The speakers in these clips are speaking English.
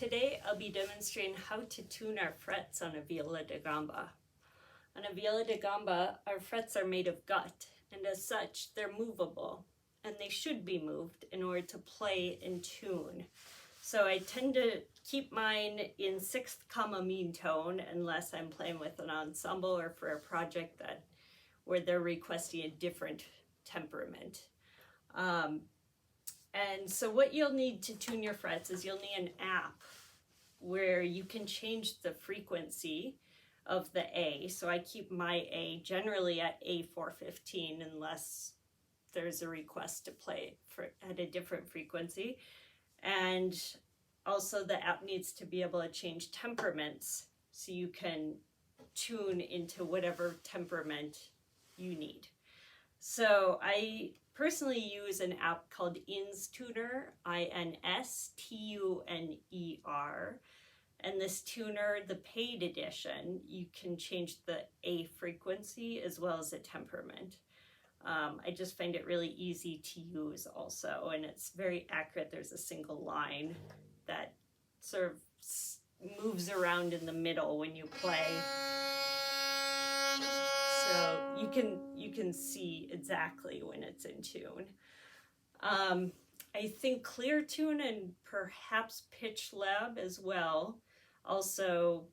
Today I'll be demonstrating how to tune our frets on a viola da gamba. On a viola da gamba, our frets are made of gut, and as such, they're movable, and they should be moved in order to play in tune. So I tend to keep mine in 6th comma mean tone unless I'm playing with an ensemble or for a project where they're requesting a different temperament. And so what you'll need to tune your frets is you'll need an app where you can change the frequency of the A. So I keep my A generally at A415 unless there's a request to play at a different frequency. And also the app needs to be able to change temperaments so you can tune into whatever temperament you need. So I personally use an app called Instuner, INSTUNER. And this tuner, the paid edition, you can change the A frequency as well as the temperament. I just find it really easy to use also, and it's very accurate. There's a single line that sort of moves around in the middle when you play. So you can see exactly when it's in tune. I think Clear Tune and perhaps Pitch Lab as well. Also,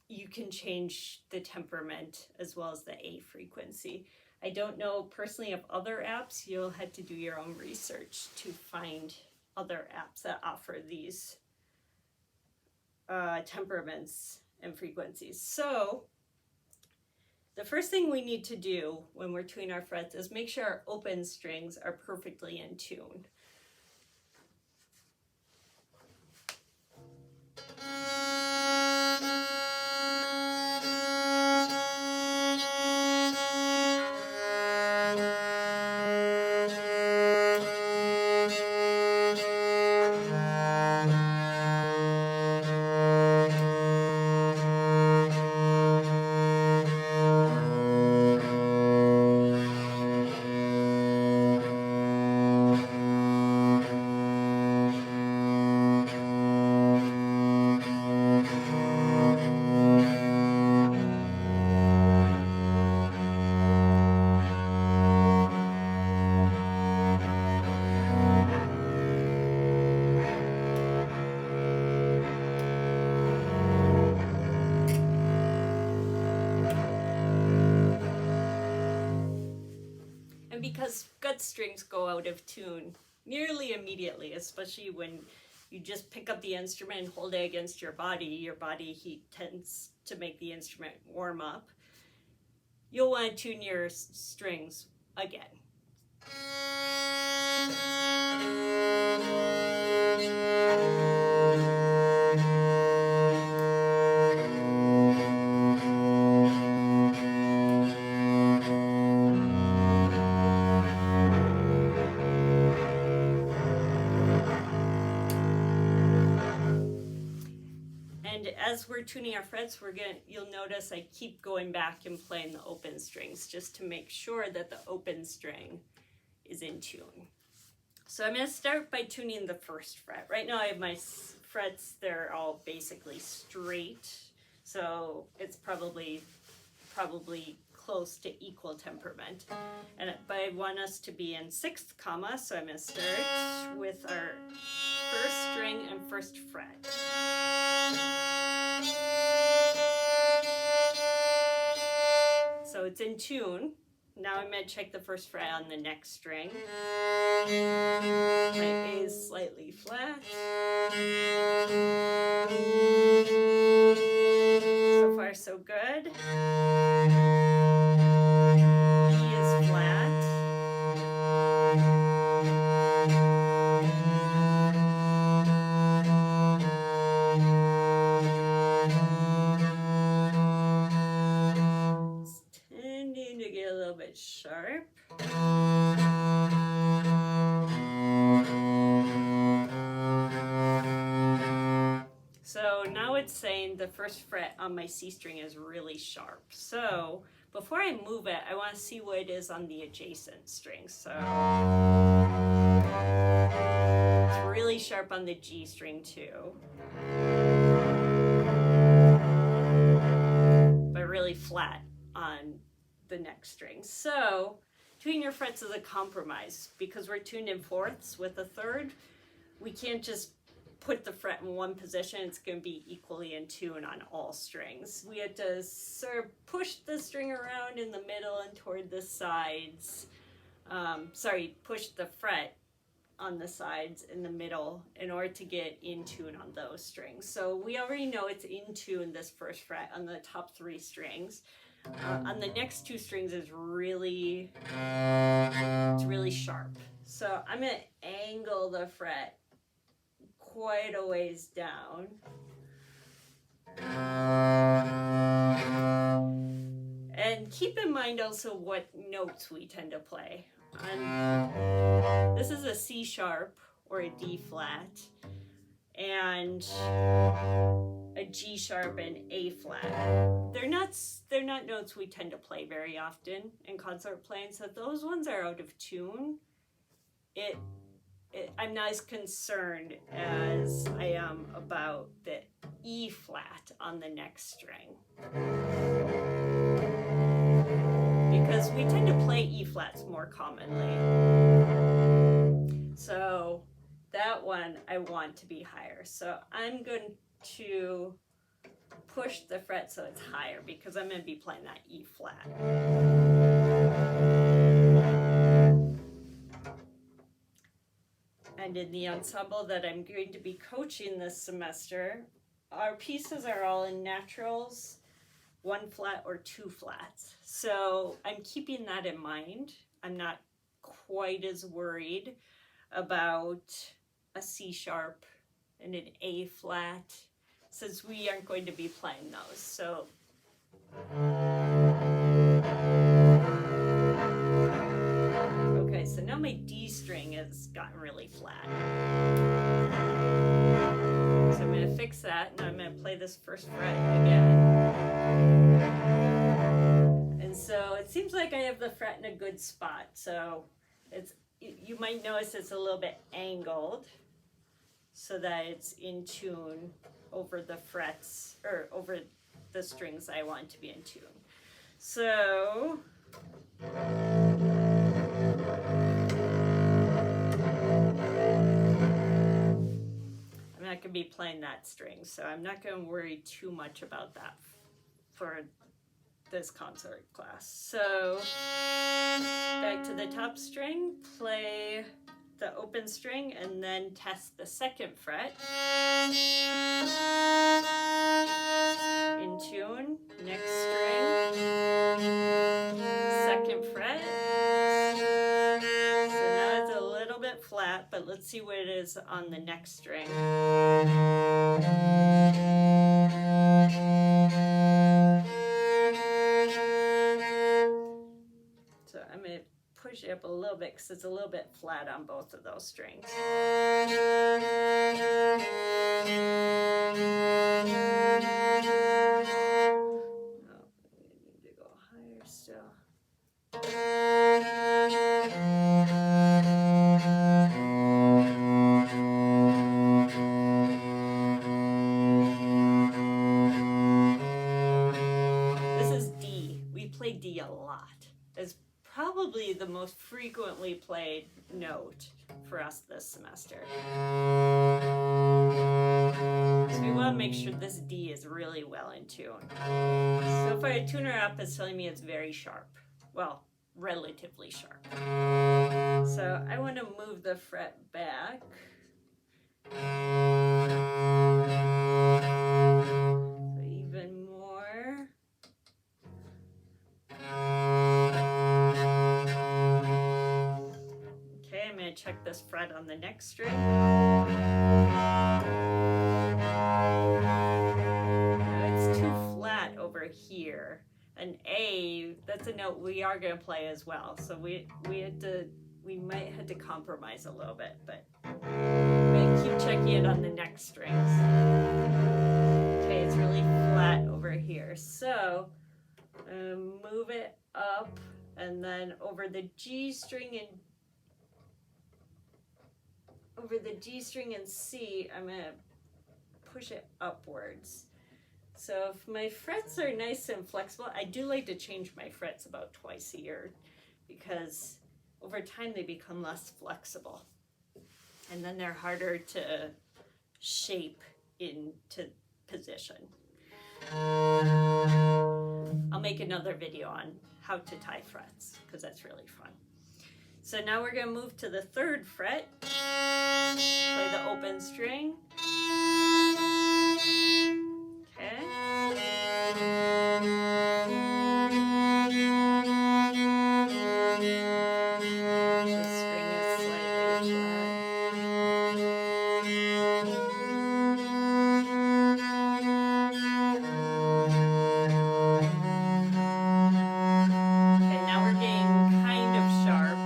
you can change the temperament as well as the A frequency. I don't know personally of other apps. You'll have to do your own research to find other apps that offer these temperaments and frequencies. So the first thing we need to do when we're tuning our frets is make sure our open strings are perfectly in tune. And because gut strings go out of tune nearly immediately, especially when you just pick up the instrument and hold it against your body heat tends to make the instrument warm up. You'll want to tune your strings again. And as we're tuning our frets, you'll notice I keep going back and playing the open strings just to make sure that the open string is in tune. So I'm going to start by tuning the first fret. Right now I have my frets, they're all basically straight, so it's probably close to equal temperament. But I want us to be in 6th comma, so I'm going to start with our first string and first fret. So it's in tune. Now I'm going to check the first fret on the next string. My A is slightly flat. So far so good. E is flat. Sharp. So now it's saying the first fret on my C string is really sharp. So before I move it, I want to see what it is on the adjacent string. So It's really sharp on the G string too, but really flat on the next string. So tuning your frets is a compromise because we're tuned in fourths with a third. We can't just put the fret in one position. It's going to be equally in tune on all strings. We had to sort of push the string around in the middle and toward the sides. Push the fret on the sides in the middle in order to get in tune on those strings. So we already know it's in tune, this first fret on the top 3 strings. On the next 2 strings is really sharp. So I'm going to angle the fret quite a ways down. And keep in mind also what notes we tend to play. This is a C sharp or a D flat, and a G sharp and A flat. They're not notes we tend to play very often in concert playing, so if those ones are out of tune, I'm not as concerned as I am about the E flat on the next string. Because we tend to play E flats more commonly. So that one I want to be higher. So I'm going to push the fret so it's higher because I'm going to be playing that E flat. And in the ensemble that I'm going to be coaching this semester, our pieces are all in naturals, 1 flat or 2 flats. So I'm keeping that in mind. I'm not quite as worried about a C sharp and an A flat since we aren't going to be playing those. So okay, so now my D string has gotten really flat. So I'm going to fix that, and I'm going to play this first fret again. And so it seems like I have the fret in a good spot. So you might notice it's a little bit angled so that it's in tune over the frets, or over the strings I want to be in tune. So I'm not going to be playing that string, so I'm not going to worry too much about that for this concert class. So back to the top string, play the open string, and then test the second fret. In tune, next string, second fret. So now it's a little bit flat, but let's see what it is on the next string. So I'm going to push it up a little bit because it's a little bit flat on both of those strings. So this is D. We play D a lot. It's probably the most frequently played note for us this semester. So we want to make sure this D is really well in tune. So far, a tuner app is telling me it's very sharp. Well, relatively sharp. So I want to move the fret back. So even more. Okay, I'm going to check this fret on the next string. It's too flat over here. An A, that's a note we are going to play as well. So we might have to compromise a little bit, but I'm going to keep checking it on the next strings. Okay, it's really flat over here. So move it up, and then over the G string and over the G string and C, I'm going to push it upwards. So if my frets are nice and flexible, I do like to change my frets about twice a year because over time they become less flexible. And then they're harder to shape into position. I'll make another video on how to tie frets because that's really fun. So now we're going to move to the 3rd fret, play the open string. Okay. The string is slightly flat. Okay, now we're getting kind of sharp.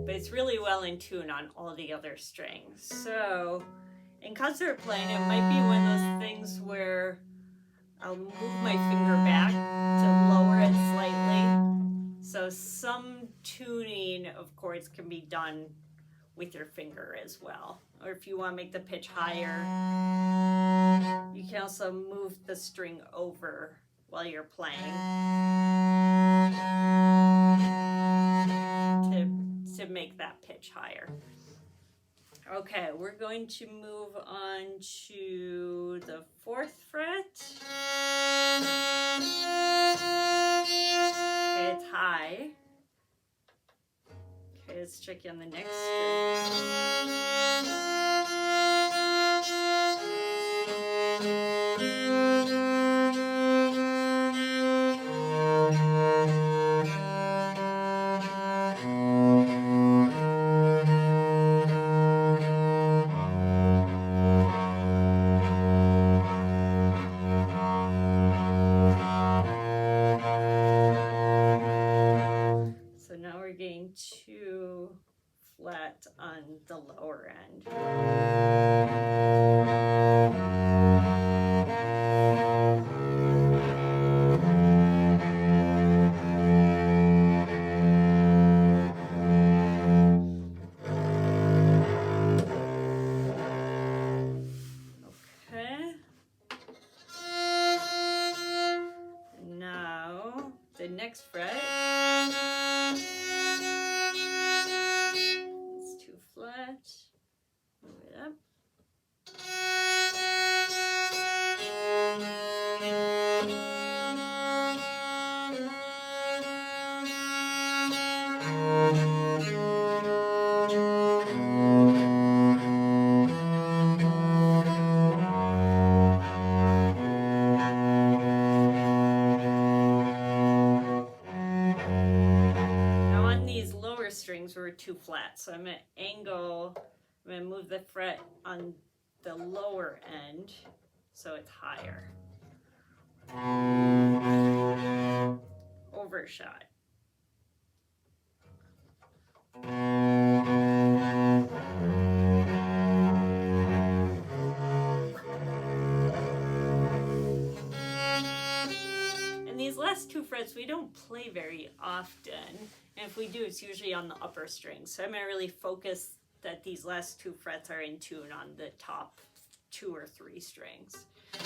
But it's really well in tune on all the other strings. So in concert playing, it might be one of those things where I'll move my finger back to lower it slightly. So some tuning of chords can be done with your finger as well. Or if you want to make the pitch higher, you can also move the string over while you're playing to make that pitch higher. Okay, we're going to move on to the 4th fret. Okay, it's high. Okay, it's tricky on the next So now we're getting 2 flat on the lower end. Okay. And now the next fret. It's 2 flat. Move it up. Now on these lower strings we're 2 flat, so I'm going to angle, I'm going to move the fret on the lower end so it's higher. Overshot. And these last 2 frets we don't play very often, and if we do it's usually on the upper strings. So I'm going to really focus that these last 2 frets are in tune on the top 2 or 3 strings. So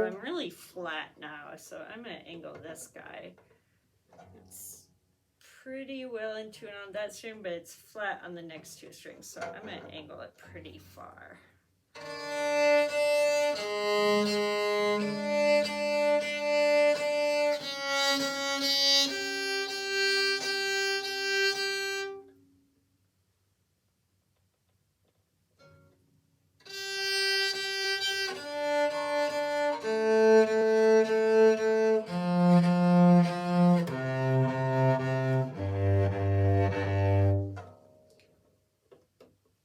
I'm really flat now, so I'm going to angle this guy. It's pretty well in tune on that string, but it's flat on the next 2 strings, so I'm going to angle it pretty far.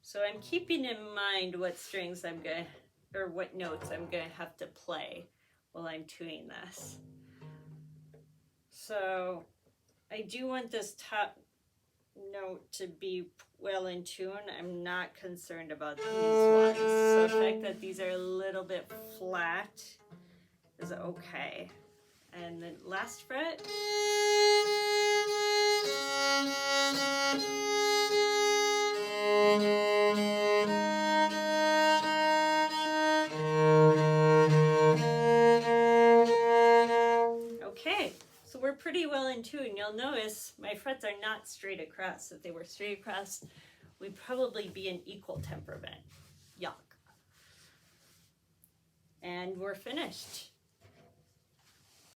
So I'm keeping in mind what strings I'm going to, or what notes I'm going to have to play while I'm tuning this. So I do want this top note to be well in tune. I'm not concerned about these ones. So the fact that these are a little bit flat is okay. And the last fret. Okay, so we're pretty well in tune. You'll notice my frets are not straight across. If they were straight across, we'd probably be an equal temperament. Yuck. And we're finished.